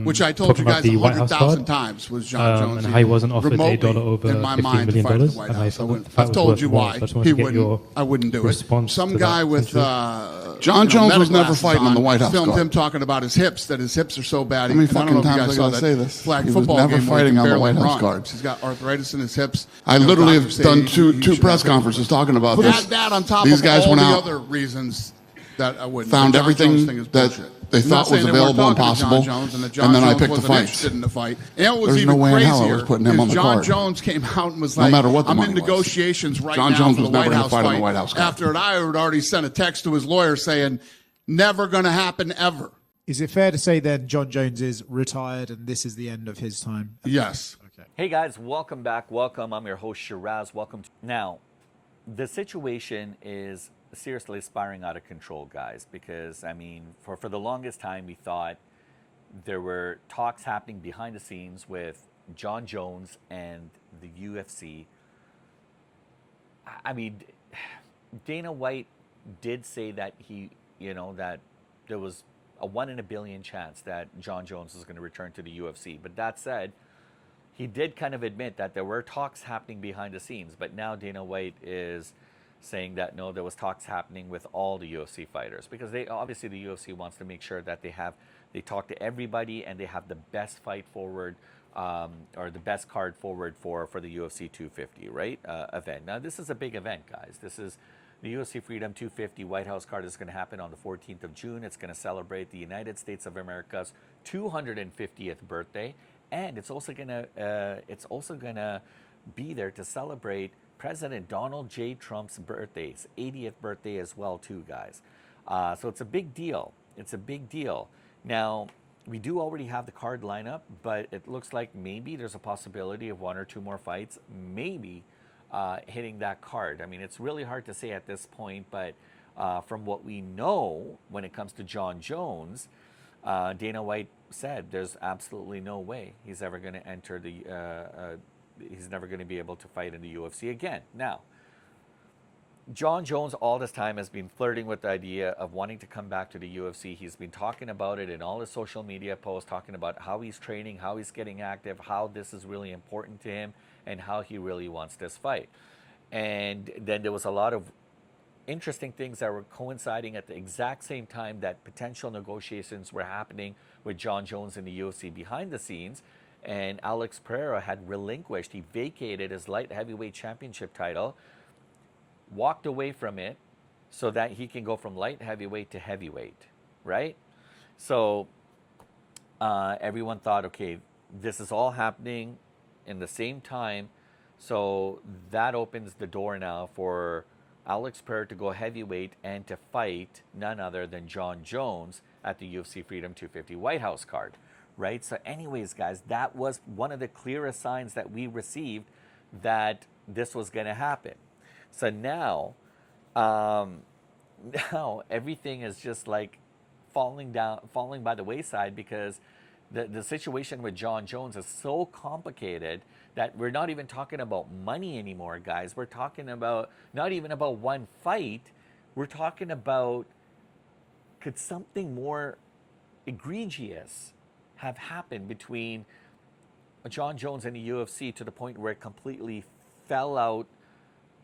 which I told you guys the White House 100,000 card, times was Jon Jones. and how he wasn't offered remotely, $8 over in my $15 mind, to million, fight at the White and I House. thought the fight I've was told worth you more, why so I just wanted he to get your wouldn't. I wouldn't do it. response Some to guy that, with Jon Jones was never metaglasses fighting on the White House filmed card. him talking about his hips, that his hips are so bad. How many and I don't fucking know if you times guys I saw gotta that say this? flag He was football never game where he fighting can on the barely White House run. card. He's got arthritis in his hips. I literally have doctors say done he two should press have- conferences talking about this. Add that on top These of guys all went the out, other reasons that I wouldn't. found The Jon everything Jones thing is that bullshit. they I'm not thought was saying they weren't available and talking to Jon possible, Jones, and that and Jon then I Jones picked the wasn't fights. interested in the fight. And it was There's even no way in crazier hell I was putting him on the Jon card. Jones came out and was No like, matter what the I'm money in was. negotiations right Jon now Jones for was the never White gonna House fight on the fight. White House card. After I had already sent a text to his lawyer saying, never going to happen ever. Is it fair to say then Jon Jones is retired and this is the end of his time? Yes. Okay. Hey guys, welcome back. Welcome. I'm your host Shiraz. Welcome. Now, the situation is seriously spiraling out of control, guys, because I mean, for the longest time we thought there were talks happening behind the scenes with Jon Jones and the UFC. I mean, Dana White did say that that there was a 1 in a billion chance that Jon Jones was going to return to the UFC. But that said, he did kind of admit that there were talks happening behind the scenes. But now Dana White is saying that no, there was talks happening with all the UFC fighters, because the UFC wants to make sure that they talk to everybody and they have the best fight forward, or the best card forward for the UFC 250 event. Now this is a big event, guys. This is the UFC Freedom 250 White House card is going to happen on the 14th of June. It's going to celebrate the United States of America's 250th birthday, and it's also going to be there to celebrate President Donald J. Trump's birthday's 80th birthday as well, too, guys. So it's a big deal. It's a big deal. Now, we do already have the card lineup, but it looks like maybe there's a possibility of 1 or 2 more fights, maybe hitting that card. I mean, it's really hard to say at this point, but from what we know when it comes to Jon Jones, Dana White said there's absolutely no way he's ever going to enter he's never going to be able to fight in the UFC again. Now, Jon Jones all this time has been flirting with the idea of wanting to come back to the UFC. He's been talking about it in all his social media posts, talking about how he's training, how he's getting active, how this is really important to him, and how he really wants this fight. And then there was a lot of interesting things that were coinciding at the exact same time that potential negotiations were happening with Jon Jones in the UFC behind the scenes. And Alex Pereira had relinquished, he vacated his light heavyweight championship title, walked away from it so that he can go from light heavyweight to heavyweight, right? So everyone thought, okay, this is all happening in the same time. So that opens the door now for Alex Pereira to go heavyweight and to fight none other than Jon Jones at the UFC Freedom 250 White House card, right? So anyways, guys, that was one of the clearest signs that we received that this was going to happen. So now everything is just like falling by the wayside, because the situation with Jon Jones is so complicated that we're not even talking about money anymore, guys. We're talking about not even about one fight. We're talking about, could something more egregious have happened between Jon Jones and the UFC to the point where it completely fell out,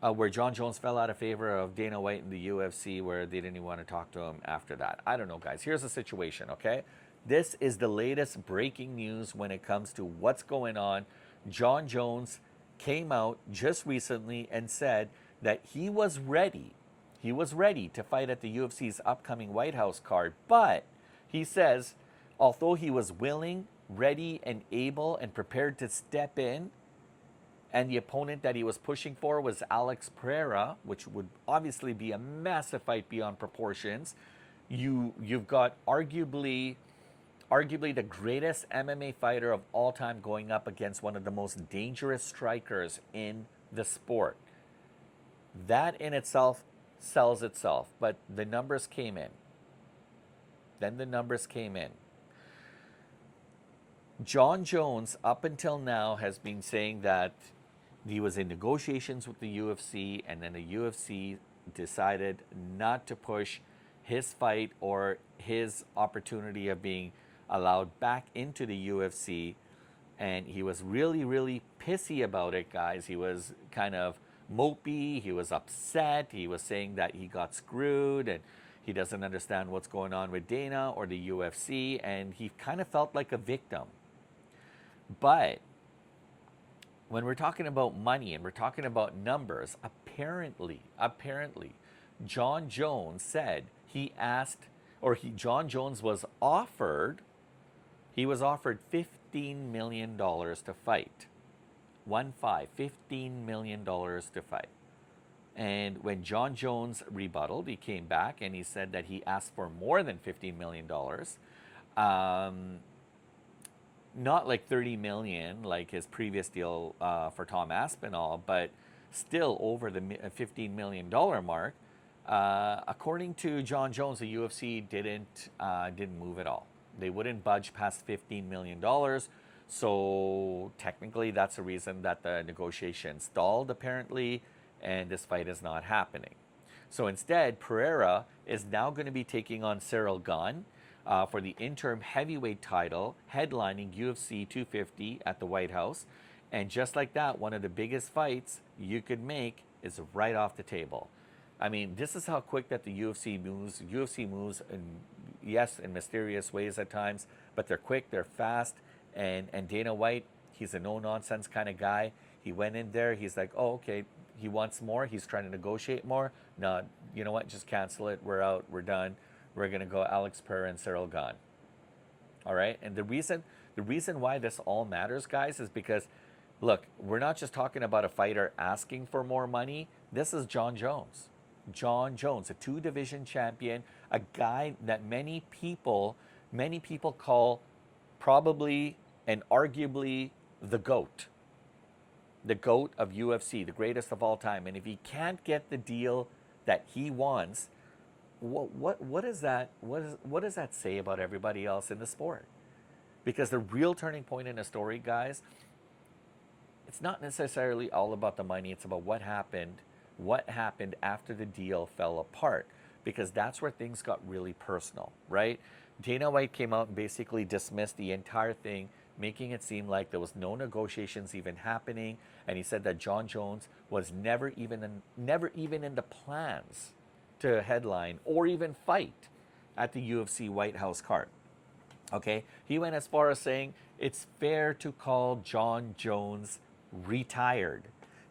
where Jon Jones fell out of favor of Dana White and the UFC, where they didn't even want to talk to him after that. I don't know, guys. Here's the situation, okay? This is the latest breaking news when it comes to what's going on. Jon Jones came out just recently and said that he was ready. He was ready to fight at the UFC's upcoming White House card. But he says, although he was willing, ready, and able and prepared to step in, and the opponent that he was pushing for was Alex Pereira, which would obviously be a massive fight beyond proportions. You've got arguably the greatest MMA fighter of all time going up against one of the most dangerous strikers in the sport. That in itself sells itself, but the numbers came in. Then the numbers came in. Jon Jones, up until now, has been saying that he was in negotiations with the UFC, and then the UFC decided not to push his fight or his opportunity of being allowed back into the UFC. And he was really, really pissy about it, guys. He was kind of mopey. He was upset. He was saying that he got screwed and he doesn't understand what's going on with Dana or the UFC. And he kind of felt like a victim. But when we're talking about money and we're talking about numbers, apparently, Jon Jones said Jon Jones was offered $15 million to fight. 15 $15 million to fight. And when Jon Jones rebutted, he came back and he said that he asked for more than $15 million. Not like 30 million like his previous deal for Tom Aspinall, but still over the $15 million mark. According to Jon Jones, the UFC didn't move at all. They wouldn't budge past $15 million. So technically, that's the reason that the negotiation stalled, apparently, and this fight is not happening. So instead, Pereira is now going to be taking on Cyril Gane for the interim heavyweight title, headlining UFC 250 at the White House. And just like that, one of the biggest fights you could make is right off the table. I mean, this is how quick that the UFC moves. UFC moves, in mysterious ways at times, but they're quick, they're fast. And Dana White, he's a no-nonsense kind of guy. He went in there, he's like, oh, okay, he wants more. He's trying to negotiate more. No, you know what? Just cancel it. We're out. We're done. We're going to go Alex Pereira and Cyril Gane. All right? And the reason why this all matters, guys, is because, look, we're not just talking about a fighter asking for more money. This is Jon Jones. Jon Jones, a 2-division champion, a guy that many people call probably and arguably the GOAT. The GOAT of UFC, the greatest of all time. And if he can't get the deal that he wants, what does that say about everybody else in the sport? Because the real turning point in a story, guys, it's not necessarily all about the money. It's about what happened after the deal fell apart, because that's where things got really personal, right? Dana White came out and basically dismissed the entire thing, making it seem like there was no negotiations even happening, and he said that Jon Jones was never even in the plans to headline or even fight at the UFC White House card. Okay, he went as far as saying it's fair to call Jon Jones retired.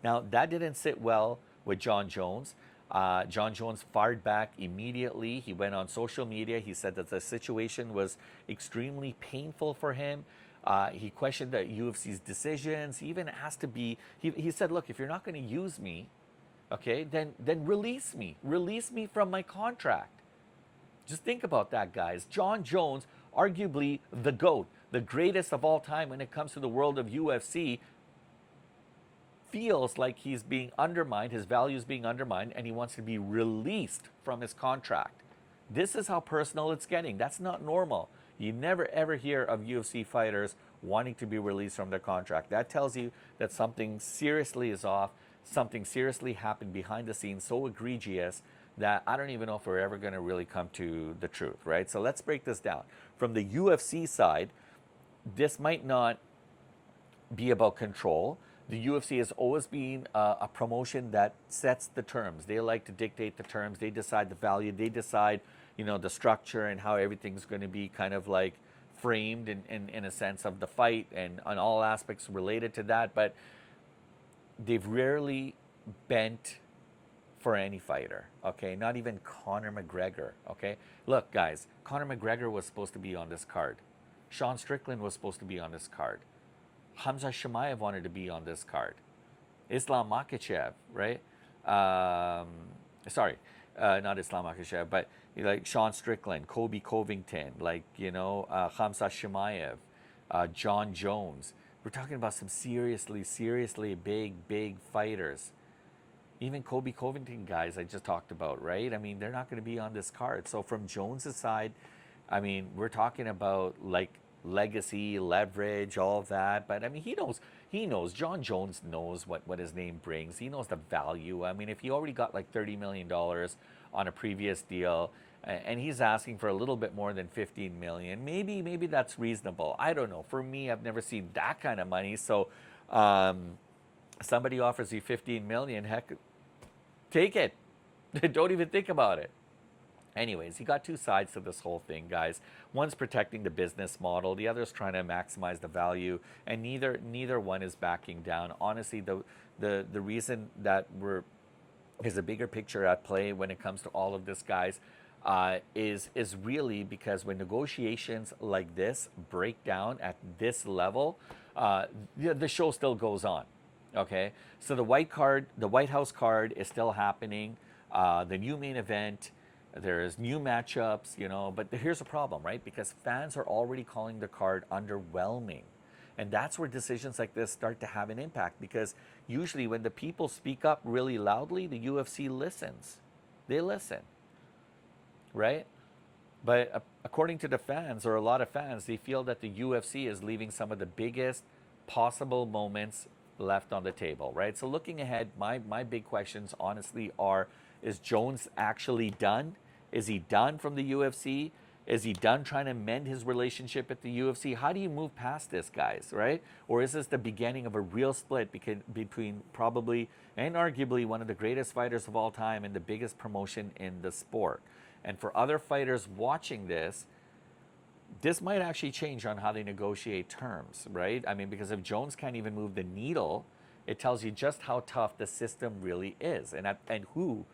Now that didn't sit well with Jon Jones. Jon Jones fired back immediately. He went on social media. He said that the situation was extremely painful for him. He questioned the UFC's decisions. He even asked to be, he said, look, if you're not going to use me, okay, then release me. Release me from my contract. Just think about that, guys. Jon Jones, arguably the GOAT, the greatest of all time when it comes to the world of UFC, feels like he's being undermined, his value is being undermined, and he wants to be released from his contract. This is how personal it's getting. That's not normal. You never ever hear of UFC fighters wanting to be released from their contract. That tells you that something seriously is off, something seriously happened behind the scenes, so egregious that I don't even know if we're ever going to really come to the truth, right? So let's break this down. From the UFC side, this might not be about control. The UFC has always been a promotion that sets the terms. They like to dictate the terms. They decide the value. They decide, the structure and how everything's going to be kind of like framed in a sense of the fight and on all aspects related to that. But they've rarely bent for any fighter, okay? Not even Conor McGregor, okay? Look, guys, Conor McGregor was supposed to be on this card. Sean Strickland was supposed to be on this card. Hamza Chimaev wanted to be on this card. Islam Makhachev, right? Not Islam Makhachev, but like Sean Strickland, Kobe Covington, Hamza Chimaev, Jon Jones. We're talking about some seriously big fighters. Even Kobe Covington guys I just talked about, right? I mean, they're not going to be on this card. So from Jones's side, I mean, we're talking about like legacy, leverage, all of that. But I mean, he knows, Jon Jones knows what his name brings. He knows the value. I mean, if he already got like $30 million on a previous deal, and he's asking for a little bit more than 15 million. Maybe that's reasonable. I don't know. For me, I've never seen that kind of money. So somebody offers you 15 million, heck, take it. Don't even think about it. Anyways, you got two sides to this whole thing, guys. One's protecting the business model, the other's trying to maximize the value, and neither one is backing down. Honestly, the reason that there's a bigger picture at play when it comes to all of this, guys, is really because when negotiations like this break down at this level, the show still goes on. Okay, so the White House card is still happening. The new main event. There's new matchups, but here's the problem, right? Because fans are already calling the card underwhelming. And that's where decisions like this start to have an impact, because usually when the people speak up really loudly, the UFC listens. They listen, right? But according to the fans, or a lot of fans, they feel that the UFC is leaving some of the biggest possible moments left on the table, right? So looking ahead, my big questions honestly are, is Jones actually done? Is he done from the UFC? Is he done trying to mend his relationship at the UFC? How do you move past this, guys, right? Or is this the beginning of a real split between probably and arguably one of the greatest fighters of all time and the biggest promotion in the sport? And for other fighters watching this might actually change on how they negotiate terms, right? I mean, because if Jones can't even move the needle, it tells you just how tough the system really is, and who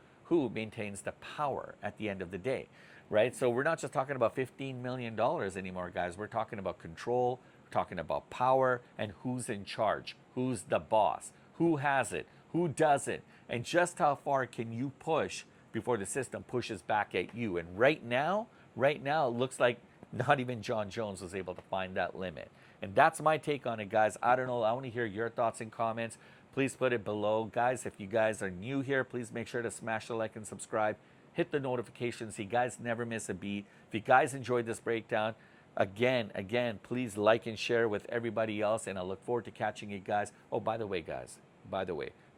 maintains the power at the end of the day, right? So we're not just talking about $15 million anymore, guys. We're talking about control, we're talking about power, and who's in charge, who's the boss, who has it, who doesn't, and just how far can you push before the system pushes back at you. And right now, it looks like not even Jon Jones was able to find that limit. And that's my take on it, guys. I don't know. I want to hear your thoughts and comments. Please put it below. Guys, if you guys are new here, please make sure to smash the like and subscribe. Hit the notifications so you guys never miss a beat. If you guys enjoyed this breakdown, again, please like and share with everybody else. And I look forward to catching you guys. Oh, by the way, guys,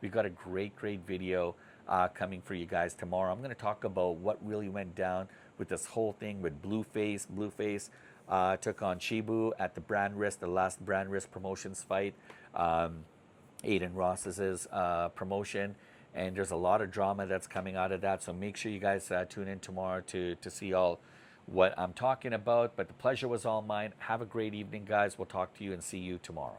we've got a great video coming for you guys tomorrow. I'm going to talk about what really went down with this whole thing with Blueface. Blueface took on Shibu at the last Brand Risk Promotions fight. Aiden Ross's promotion, and there's a lot of drama that's coming out of that, so make sure you guys tune in tomorrow to see all what I'm talking about. But the pleasure was all mine. Have a great evening, guys. We'll talk to you and see you tomorrow.